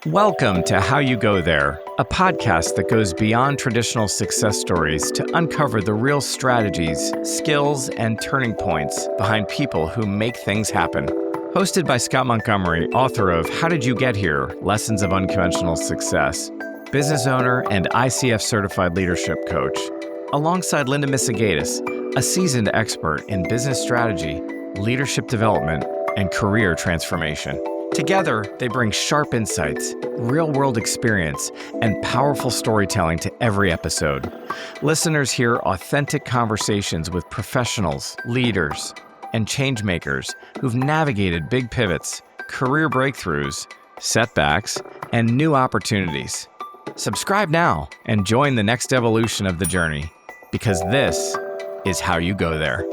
Welcome to How You Go There, a podcast that goes beyond traditional success stories to uncover the real strategies, skills, and turning points behind people who make things happen. Hosted by Scott Montgomery, author of How Did You Get Here? Lessons of Unconventional Success, business owner and ICF certified leadership coach, alongside Linda Misegadis, a seasoned expert in business strategy, leadership development, and career transformation. Together, they bring sharp insights, real-world experience, and powerful storytelling to every episode. Listeners hear authentic conversations with professionals, leaders, and changemakers who've navigated big pivots, career breakthroughs, setbacks, and new opportunities. Subscribe now and join the next evolution of the journey, because this is how you go there.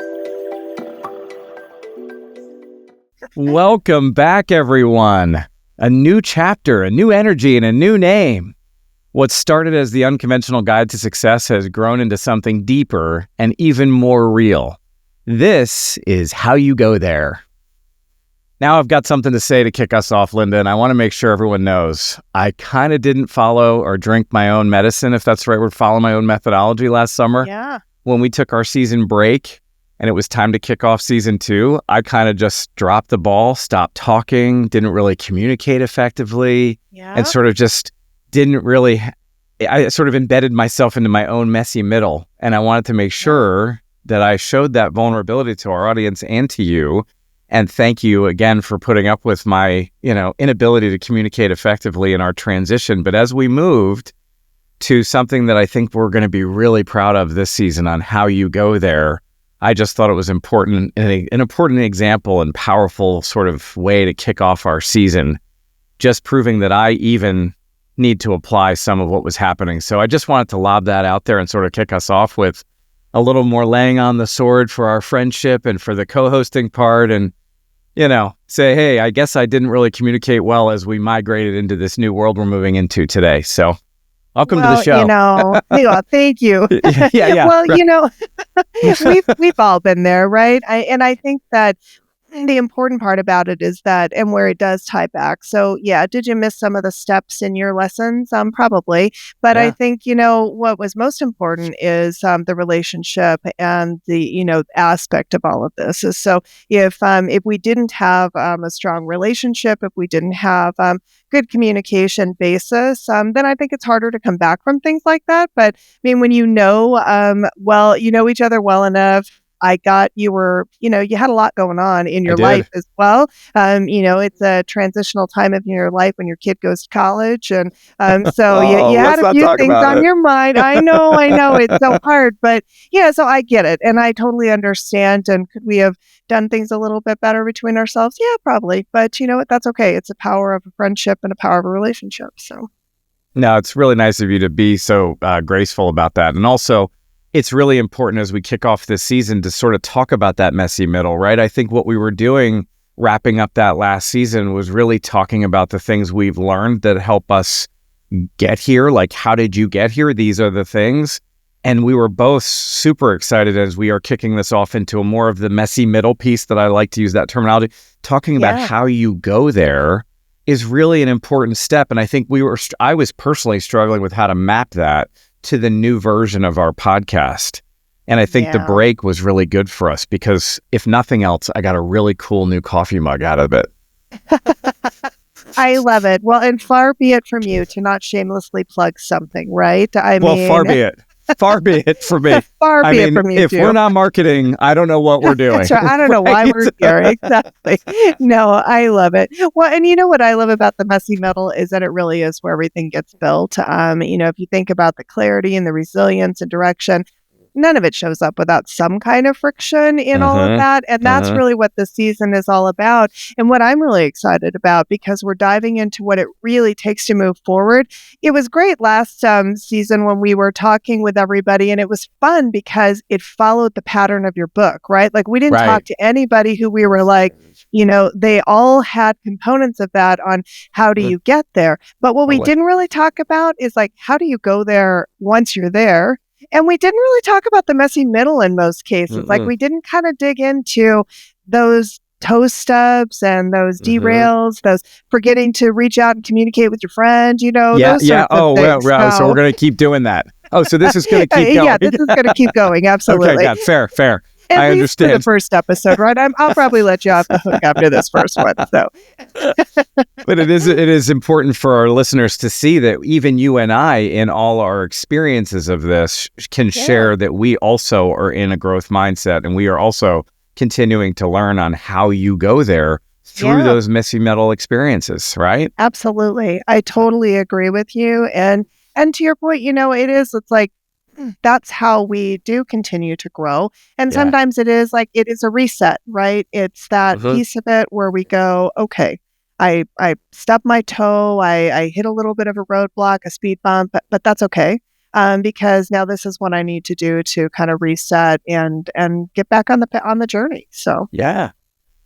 Welcome back, everyone. A new chapter, a new energy, and a new name. What started as the Unconventional Guide to Success has grown into something deeper and even more real. This is How You Go There. Now I've got something to say to kick us off, Linda, and I want to make sure everyone knows I kind of didn't follow or drink my own medicine, if that's the right word, follow my own methodology last summer. Yeah. When we took our season break, and it was time to kick off season 2, I kind of just dropped the ball, stopped talking, didn't really communicate effectively, and sort of just didn't really, I sort of embedded myself into my own messy middle. And I wanted to make sure that I showed that vulnerability to our audience and to you. And thank you again for putting up with my, inability to communicate effectively in our transition. But as we moved to something that I think we're going to be really proud of this season on How You Go There, I just thought it was important, an important example and powerful sort of way to kick off our season, just proving that I even need to apply some of what was happening. So I just wanted to lob that out there and sort of kick us off with a little more laying on the sword for our friendship and for the co-hosting part and, say, hey, I guess I didn't really communicate well as we migrated into this new world we're moving into today. So welcome to the show. Thank you. Yeah. Well, we've all been there, right? I think that the important part about it is that, and where it does tie back. So yeah, did you miss some of the steps in your lessons? Probably. But I think, what was most important is the relationship and the, aspect of all of this. Is so if we didn't have a strong relationship, if we didn't have good communication basis, then I think it's harder to come back from things like that. But I mean, when you know each other well enough, I got you had a lot going on in your life as well. It's a transitional time of your life when your kid goes to college. And so you had a few things on your mind. I know it's so hard, but so I get it. And I totally understand. And could we have done things a little bit better between ourselves? Yeah, probably. But you know what? That's okay. It's a power of a friendship and a power of a relationship. So. No, it's really nice of you to be so graceful about that. And also, it's really important as we kick off this season to sort of talk about that messy middle, right? I think what we were doing wrapping up that last season was really talking about the things we've learned that help us get here. Like, how did you get here? These are the things. And we were both super excited as we are kicking this off into a more of the messy middle piece that I like to use that terminology. Talking about how you go there is really an important step. And I think I was personally struggling with how to map that to the new version of our podcast. And I think the break was really good for us because if nothing else, I got a really cool new coffee mug out of it. I love it. Well, and far be it from you to not shamelessly plug something, right? Far be it. Far be it from me. Far be it from you, if we're not marketing, I don't know what we're doing. That's right. I don't know why we're here. Exactly. No, I love it. Well, and you know what I love about the messy middle is that it really is where everything gets built. If you think about the clarity and the resilience and direction, none of it shows up without some kind of friction in all of that. And that's really what the season is all about. And what I'm really excited about, because we're diving into what it really takes to move forward. It was great last season when we were talking with everybody, and it was fun because it followed the pattern of your book, right? Like we didn't talk to anybody who we were like, they all had components of that on how do you get there. But what we didn't really talk about is like, how do you go there once you're there? And we didn't really talk about the messy middle in most cases. Like we didn't kind of dig into those toe steps and those derails, those forgetting to reach out and communicate with your friend, those sorts of things. So we're going to keep doing that. Oh, so this is going to keep going. Yeah, this is going to keep going. Absolutely. Okay, God, fair. At I least understand. for the first episode, right? I'll probably let you off the hook after this first one. So, but it is important for our listeners to see that even you and I, in all our experiences of this, can share that we also are in a growth mindset, and we are also continuing to learn on how you go there through those messy metal experiences, right? Absolutely, I totally agree with you, and to your point, it's like. That's how we do continue to grow. And sometimes it is a reset, right? It's that piece of it where we go, okay, I stubbed my toe, I hit a little bit of a roadblock, a speed bump, but that's okay. Because now this is what I need to do to kind of reset and get back on the journey. So yeah.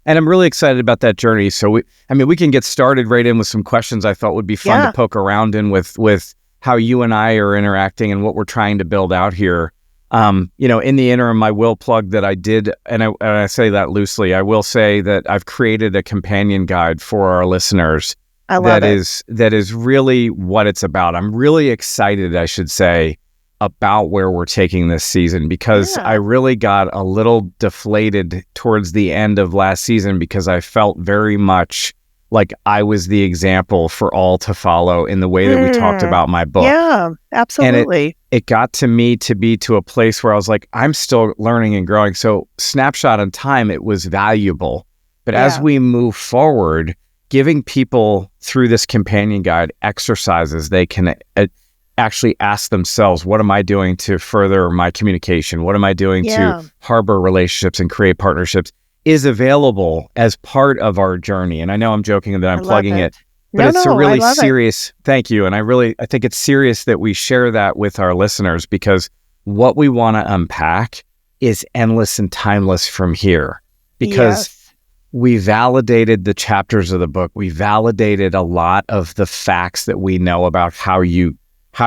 And I'm really excited about that journey. So we can get started right in with some questions I thought would be fun to poke around in with how you and I are interacting and what we're trying to build out here. In the interim, I will plug that I did, and I say that loosely, I will say that I've created a companion guide for our listeners. I love that is really what it's about. I'm really excited, I should say, about where we're taking this season, because I really got a little deflated towards the end of last season because I felt very much like I was the example for all to follow in the way that we talked about my book. Yeah, absolutely. And it got to me to be to a place where I was like, I'm still learning and growing. So snapshot in time, it was valuable. But as we move forward, giving people through this companion guide exercises, they can actually ask themselves, what am I doing to further my communication? What am I doing to harbor relationships and create partnerships? Is available as part of our journey. And I know I'm joking that I'm plugging it, but it's a really serious, thank you. And I think it's serious that we share that with our listeners, because what we want to unpack is endless and timeless from here, because we validated the chapters of the book. We validated a lot of the facts that we know about how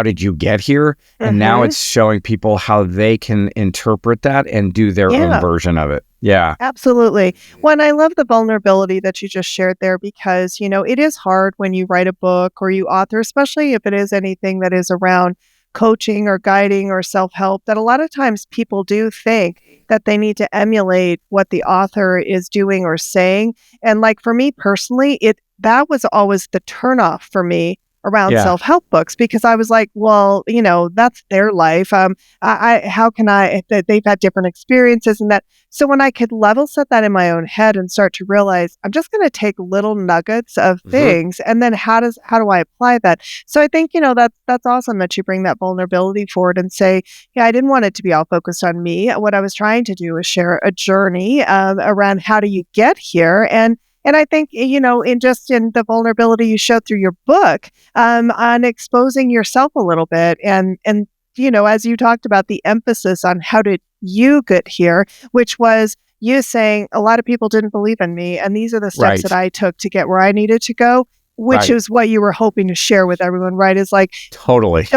did you get here? And now it's showing people how they can interpret that and do their own version of it. Yeah, absolutely. Well, I love the vulnerability that you just shared there, because, it is hard when you write a book or you author, especially if it is anything that is around coaching or guiding or self-help, that a lot of times people do think that they need to emulate what the author is doing or saying. And like for me personally, that was always the turnoff for me around self-help books, because I was like, well, that's their life. How can they've had different experiences and that. So when I could level set that in my own head and start to realize I'm just going to take little nuggets of things, and then how do I apply that? So I think, that's awesome that you bring that vulnerability forward and say, I didn't want it to be all focused on me. What I was trying to do was share a journey around how do you get here. And I think, in the vulnerability you showed through your book, on exposing yourself a little bit, and as you talked about the emphasis on how did you get here, which was you saying a lot of people didn't believe in me, and these are the steps that I took to get where I needed to go, which is what you were hoping to share with everyone, right? Is like, totally.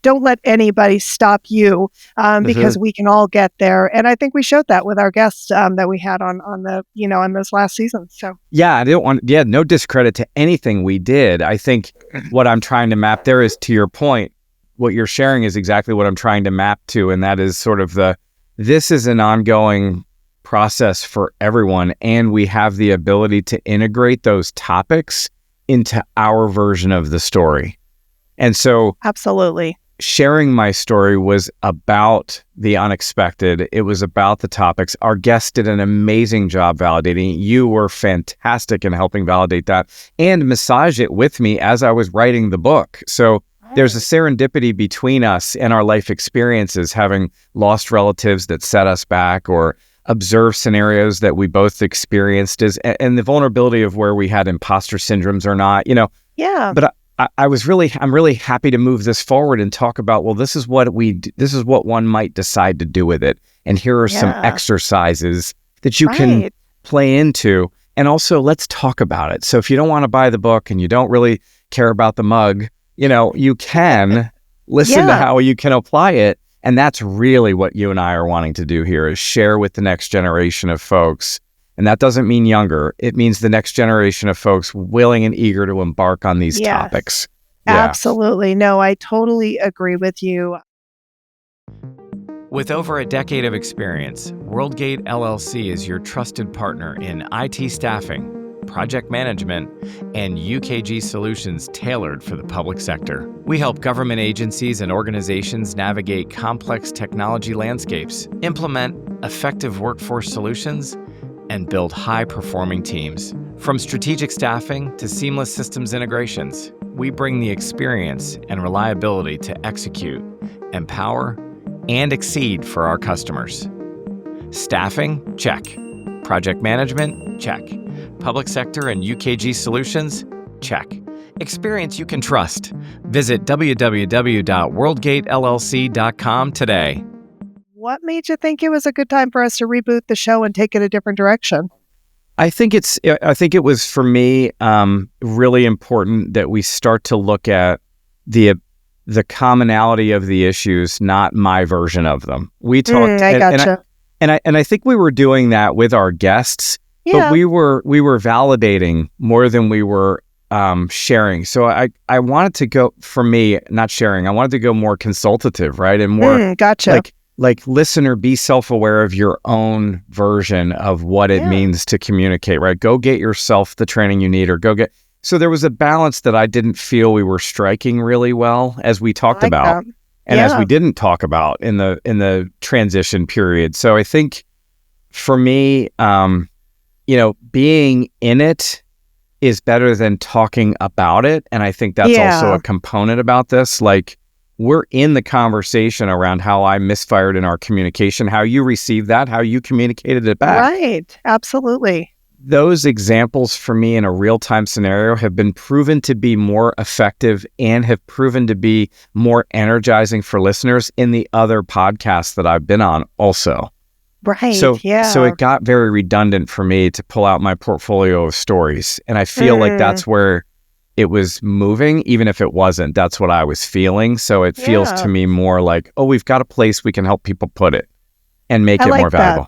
Don't let anybody stop you, because we can all get there. And I think we showed that with our guests that we had on this last season. So I don't want no discredit to anything we did. I think what I'm trying to map there is, to your point, what you're sharing is exactly what I'm trying to map to, and that is sort of this is an ongoing process for everyone, and we have the ability to integrate those topics into our version of the story. And so absolutely. Sharing my story was about the unexpected. It was about the topics. Our guest did an amazing job validating. You were fantastic in helping validate that and massage it with me as I was writing the book. So there's a serendipity between us and our life experiences, having lost relatives that set us back or observed scenarios that we both experienced, and the vulnerability of where we had imposter syndromes or not, Yeah. But I'm really happy to move this forward and talk about, well, this is what one might decide to do with it. And here are some exercises that you can play into. And also, let's talk about it. So if you don't want to buy the book and you don't really care about the mug, you can listen to how you can apply it. And that's really what you and I are wanting to do here, is share with the next generation of folks. And that doesn't mean younger. It means the next generation of folks willing and eager to embark on these topics. Yeah. Absolutely. No, I totally agree with you. With over a decade of experience, WorldGate LLC is your trusted partner in IT staffing, project management, and UKG solutions tailored for the public sector. We help government agencies and organizations navigate complex technology landscapes, implement effective workforce solutions, and build high-performing teams. From strategic staffing to seamless systems integrations, we bring the experience and reliability to execute, empower, and exceed for our customers. Staffing? Check. Project management? Check. Public sector and UKG solutions? Check. Experience you can trust. Visit www.worldgatellc.com today. What made you think it was a good time for us to reboot the show and take it a different direction? I think it was, for me, really important that we start to look at the commonality of the issues, not my version of them. We talked, I gotcha. and I think we were doing that with our guests, but we were validating more than we were sharing. So I wanted to go, for me, not sharing, I wanted to go more consultative, right? And more gotcha. Like listener, be self-aware of your own version of what it means to communicate, right? Go get yourself the training you need, or go get. So there was a balance that I didn't feel we were striking really well as we talked about, and as we didn't talk about in the transition period. So I think for me, being in it is better than talking about it. And I think that's also a component about this. Like, we're in the conversation around how I misfired in our communication, how you received that, how you communicated it back. Right. Absolutely. Those examples for me in a real-time scenario have been proven to be more effective and have proven to be more energizing for listeners in the other podcasts that I've been on also. Right. So it got very redundant for me to pull out my portfolio of stories. And I feel like that's where it was moving, even if it wasn't. That's what I was feeling. So it feels to me more like, oh, we've got a place we can help people put it and make it more valuable.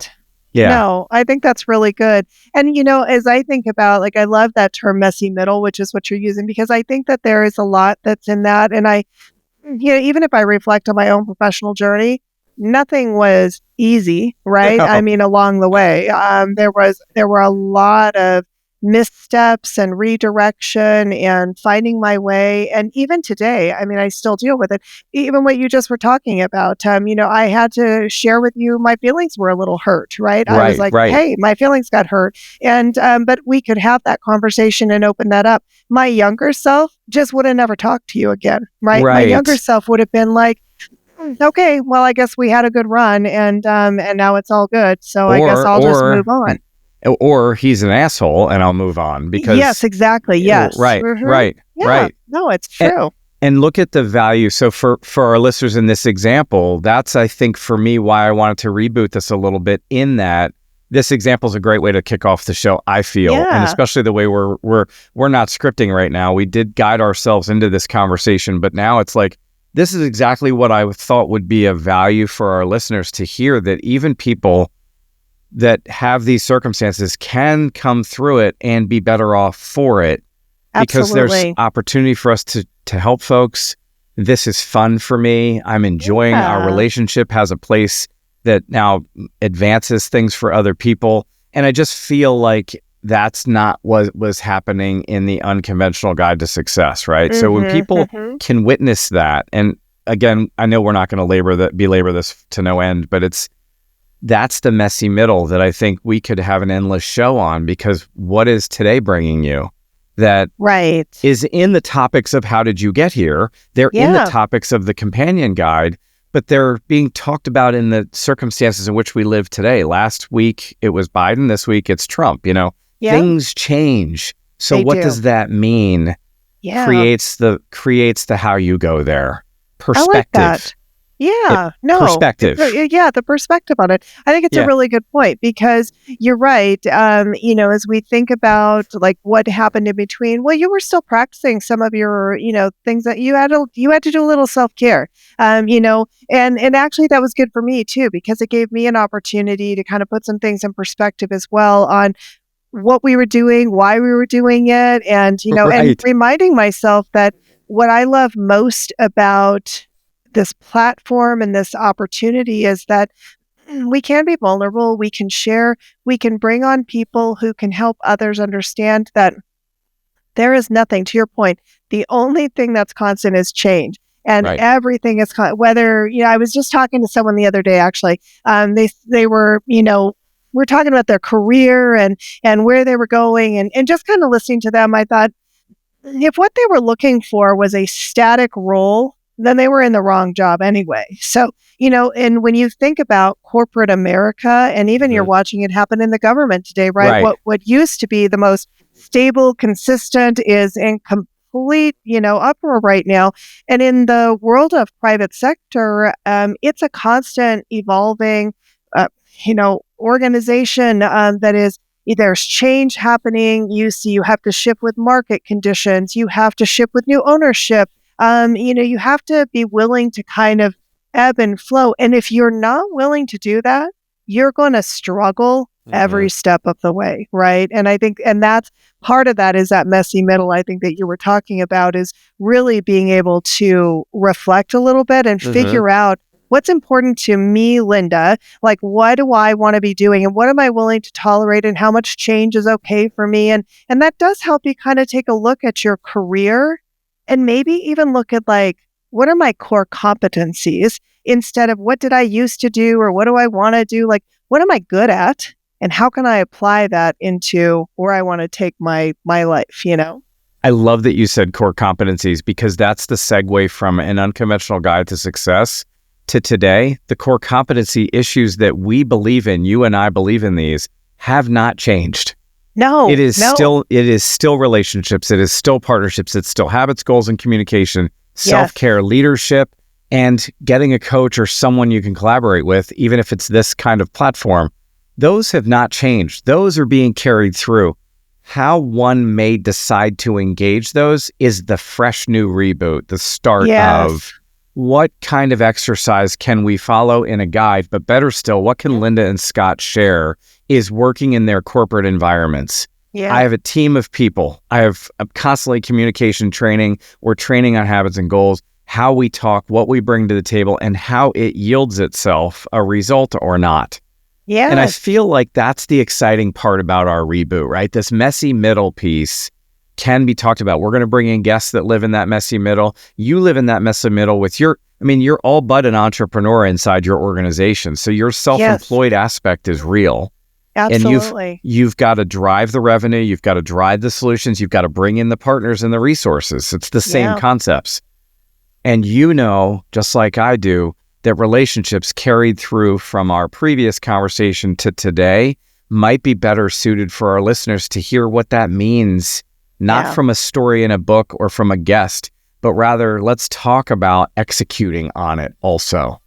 Yeah. No, I think that's really good. And, as I think about, like, I love that term messy middle, which is what you're using, because I think that there is a lot that's in that. And even if I reflect on my own professional journey, nothing was easy, right? No. I mean, along the way, there were a lot of missteps and redirection and finding my way. And even today, I mean, I still deal with it. Even what you just were talking about, I had to share with you my feelings were a little hurt, right? I was like, hey, my feelings got hurt. And, but we could have that conversation and open that up. My younger self just would have never talked to you again, right? My younger self would have been like, okay, well, I guess we had a good run and now it's all good. So I guess I'll just move on. Or he's an asshole and I'll move on because... Yes, exactly. Yes. Right. No, it's true. And look at the value. So for our listeners in this example, that's, I think, for me, why I wanted to reboot this a little bit, in that this example is a great way to kick off the show, I feel. And especially the way we're not scripting right now. We did guide ourselves into this conversation, but now it's like, this is exactly what I thought would be of value for our listeners to hear, that even people that have these circumstances can come through it and be better off for it. Because there's opportunity for us to help folks. This is fun for me. I'm enjoying our relationship has a place that now advances things for other people. And I just feel like that's not what was happening in the Unconventional Guide to Success, right? So when people can witness that, and again, I know we're not going to belabor this to no end, but that's the messy middle that I think we could have an endless show on, because what is today bringing you that is in the topics of how did you get here? They're in the topics of the companion guide, but they're being talked about in the circumstances in which we live today. Last week, it was Biden. This week, it's Trump. Things change. So what does that mean? Creates the how you go there. Perspective. I like that. Yeah, no, Perspective. the perspective on it. I think it's a really good point because you're right. As we think about like what happened in between, well, you were still practicing some of your, things that you had to do a little self-care. And actually that was good for me too, because it gave me an opportunity to kind of put some things in perspective as well on what we were doing, why we were doing it, and and reminding myself that what I love most about this platform and this opportunity is that we can be vulnerable, we can share, we can bring on people who can help others understand that there is nothing, to your point, the only thing that's constant is change. And everything is whether, I was just talking to someone the other day, actually, they were, we're talking about their career and where they were going and just kind of listening to them, I thought, if what they were looking for was a static role, then they were in the wrong job anyway. So, and when you think about corporate America, and even you're watching it happen in the government today, right? What used to be the most stable, consistent is in complete, uproar right now. And in the world of private sector, it's a constant evolving, organization that is, there's change happening. You have to ship with market conditions. You have to ship with new ownership. You have to be willing to kind of ebb and flow. And if you're not willing to do that, you're going to struggle every step of the way, right? And I think, and that's part of that is that messy middle, I think that you were talking about, is really being able to reflect a little bit and figure out what's important to me, Linda, like what do I want to be doing and what am I willing to tolerate and how much change is okay for me? And that does help you kind of take a look at your career and maybe even look at like, what are my core competencies instead of what did I used to do or what do I want to do? Like, what am I good at? And how can I apply that into where I want to take my life, I love that you said core competencies because that's the segue from an unconventional guide to success to today. The core competency issues that we believe in, you and I believe in these, have not changed. No, it is still relationships. It is still partnerships. It's still habits, goals, and communication, self-care, leadership, and getting a coach or someone you can collaborate with, even if it's this kind of platform. Those have not changed. Those are being carried through. How one may decide to engage those is the fresh new reboot, the start of what kind of exercise can we follow in a guide, but better still, what can Linda and Scott share is working in their corporate environments. I have a team of people. I'm constantly communication training. We're training on habits and goals, how we talk, what we bring to the table, and how it yields itself a result or not. Yeah. And I feel like that's the exciting part about our reboot, right? This messy middle piece can be talked about. We're going to bring in guests that live in that messy middle. You live in that messy middle with you're all but an entrepreneur inside your organization. So your self-employed aspect is real. Absolutely. And you've got to drive the revenue. You've got to drive the solutions. You've got to bring in the partners and the resources. It's the same concepts. And just like I do, that relationships carried through from our previous conversation to today might be better suited for our listeners to hear what that means, not from a story in a book or from a guest, but rather let's talk about executing on it also.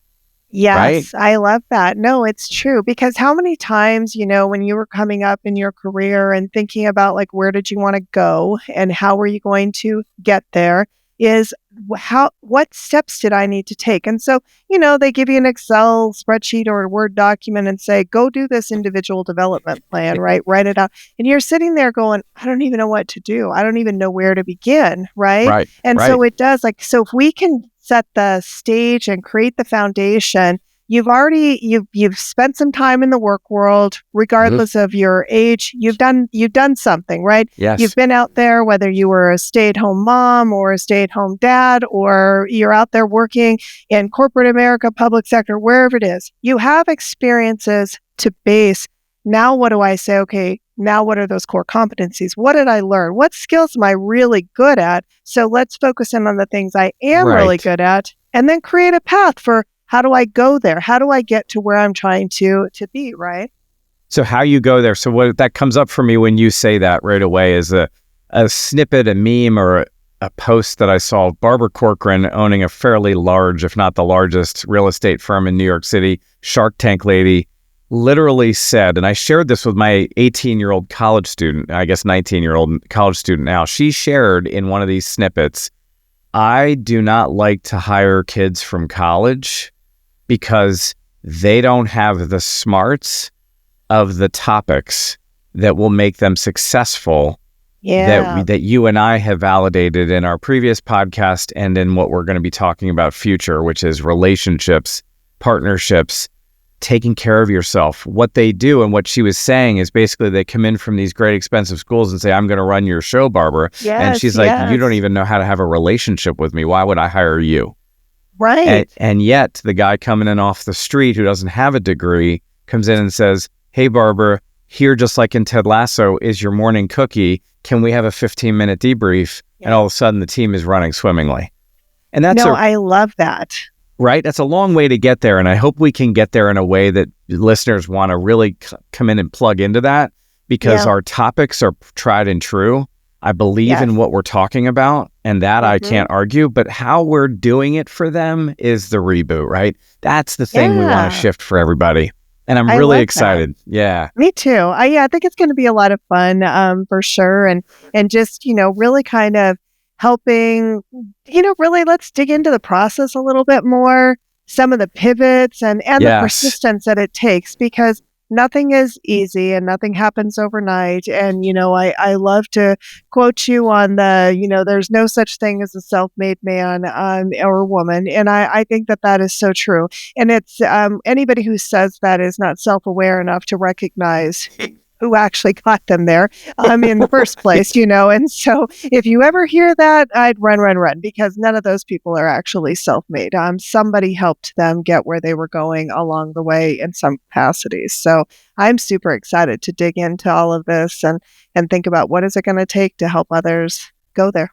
Yes, right? I love that. No, it's true. Because how many times, when you were coming up in your career and thinking about like, where did you want to go and how were you going to get there is what steps did I need to take? And so, they give you an Excel spreadsheet or a Word document and say, go do this individual development plan, right? Write it out. And you're sitting there going, I don't even know what to do. I don't even know where to begin, right? And so it does so if we can set the stage and create the foundation, you've spent some time in the work world, regardless of your age. You've done something, right? Yes. You've been out there, whether you were a stay-at-home mom or a stay-at-home dad, or you're out there working in corporate America, public sector, wherever it is. You have experiences to base. Now, what do I say? Okay, now what are those core competencies? What did I learn? What skills am I really good at? So let's focus in on the things I am really good at, and then create a path for how do I go there? How do I get to where I'm trying to be, right? So how you go there. So what that comes up for me when you say that right away is a snippet, a meme, or a post that I saw of Barbara Corcoran owning a fairly large, if not the largest, real estate firm in New York City. Shark Tank lady literally said, and I shared this with my 18-year-old college student, I guess 19-year-old college student now. She shared in one of these snippets, I do not like to hire kids from college because they don't have the smarts of the topics that will make them successful that you and I have validated in our previous podcast and in what we're going to be talking about future, which is relationships, partnerships, taking care of yourself. What they do, and what she was saying is basically they come in from these great expensive schools and say, I'm going to run your show, Barbara. And she's like, you don't even know how to have a relationship with me. Why would I hire you? Right. And yet the guy coming in off the street who doesn't have a degree comes in and says, hey, Barbara, here, just like in Ted Lasso, is your morning cookie. Can we have a 15-minute debrief? And all of a sudden the team is running swimmingly. And that's I love that. Right? That's a long way to get there. And I hope we can get there in a way that listeners want to really come in and plug into that, because our topics are tried and true. I believe in what we're talking about, and that I can't argue, but how we're doing it for them is the reboot, right? That's the thing we want to shift for everybody. And I'm really excited. That. Yeah. Me too. I think it's going to be a lot of fun for sure. And just, really kind of helping, really let's dig into the process a little bit more, some of the pivots and the persistence that it takes, because nothing is easy and nothing happens overnight. And, I love to quote you on there's no such thing as a self-made man or woman. And I think that is so true. And it's anybody who says that is not self-aware enough to recognize who actually got them there in the first place, And so if you ever hear that, I'd run, because none of those people are actually self-made. Somebody helped them get where they were going along the way in some capacities. So I'm super excited to dig into all of this and think about what is it going to take to help others go there.